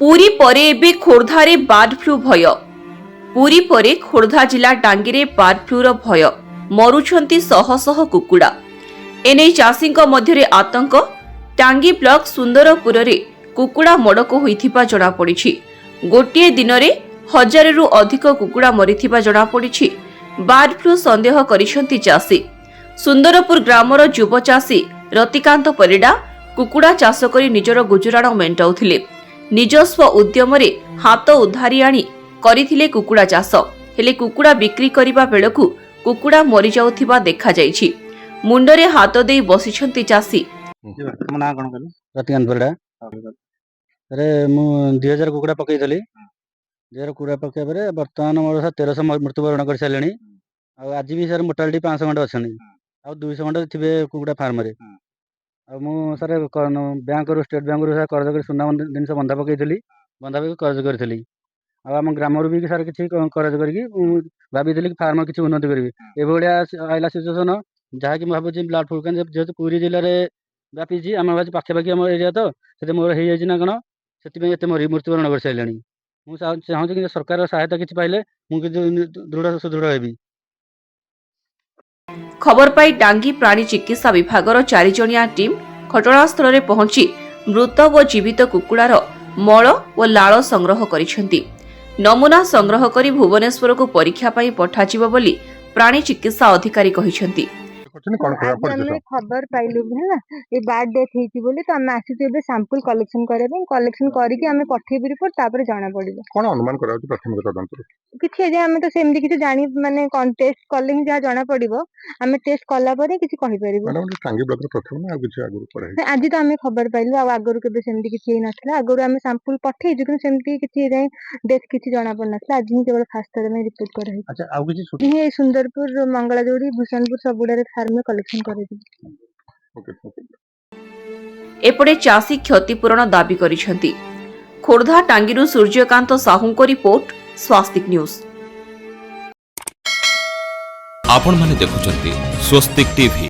पुरी परे एबे खोर्धारे board flu भय। पुरी परे खोर्धा जिला टांगीरे बार्ड फ्लूर भय। मरुछंती शह शह कुकुड़ा। एने चाषींक मध्यरे आतंक। टांगी ब्लॉक सुंदरपुर रे कुकुड़ा मड़क होइथिबा जणा पड़िछि। गोटिए दिन रे 1000 रु अधिक कुकुड़ा मरिथिबा जणा पड़िछि। बार्ड फ्लू संदेह करिसंती चाषी। सुंदरपुर ग्रामर युव चाषी रतिकांत परिडा कुकुड़ा चाष करी निजर गुजराण मेंटाउथिले। निजस्व उद्यम रे हाथ उधारी आनी करिथिले कुकुड़ा चाष। हेले कुकुड़ा बिक्री करिबा बेलकु कुकुड़ा मरि जाउथिबा देखा जाइछि। मुंडरे हाथ देई बसिछंती चाषी। रतिकांत परिडा अरे मु 2000 कुकुड़ा पकईली। 2000 कुकुड़ा पकई पर बर्तमान मोर 1300 मृत्युवरण कर सारे। आज भी सर मोटालिटी 500 खंडे अच्छा आ 200 खंडे थे कुकुड़ा फार्म रे। सर बैंक स्टेट बैंक रू कर्ज कर सुना जिन बंधा पकईली। बंधा पकई कर्ज करी आम ग्राम भी सर किसी कर्ज करके भाई फार्म किसी उन्नति करी ये आईला सिचुएसन जहाँकि भावी ब्लड फ्लू जेहतु पुरी जिले में व्यापी आम पाखापाखि आम एरिया तो से मोर हो जाए ना कौन से मृत्युवरण कर सारे। मुझे चाहूँ कि सरकार सहायता किसी पाइले मुझे दृढ़ सुदृढ़ हेबी। खबर पाई डांगी प्राणी चिकित्सा विभागर 4 जणिया टीम घटनास्थल में पहुंची मृत व जीवित कुकुड़ार मल व लाल संग्रह करिसेंती। नमूना संग्रह करी भुवनेश्वर को परीक्षा पाई पठाजिबो बोली प्राणी चिकित्सा अधिकारी कहिसेंती। खबर पाइलु है ये बार्ड डेथ होती बोली तो आम आसी सैंपल कलेक्शन करबे कलेक्शन करके आम पठेबे रिपोर्ट तापर जाना पड़िबो कोन अनुमान कराउ प्राथमिक तदंत किछि जे आम तो सेमदी किछि जानि माने टेस्ट कलिंग जा जाना पड़िबो आम टेस्ट कला परे किछि कहि परिबो। मैडम टांगी ब्लॉक रे प्रथम ना किछि आगु पड़े आज तो आम खबर पाइलु आ आगरु केबे सेमदी किछि हे नथला आगरु आम सैंपल पठे जे कि सेमदी किछि जाय डेथ किछि जाना पड़ नथला आज ही केवल फास्ट टाइम में रिपोर्ट कर है। अच्छा आउ किछि ये सुंदरपुर मंगलाजोड़ी भूषणपुर सबुडारे फार्म में कलेक्शन करे। ओके एपटे चाषी क्षतिपूरण दाबी करिसेंती। खोर्धा टांगीरू सूर्यकांत साहूको रिपोर्ट स्वास्तिक न्यूज। आपण माने देखुचंती स्वस्तिक टीवी।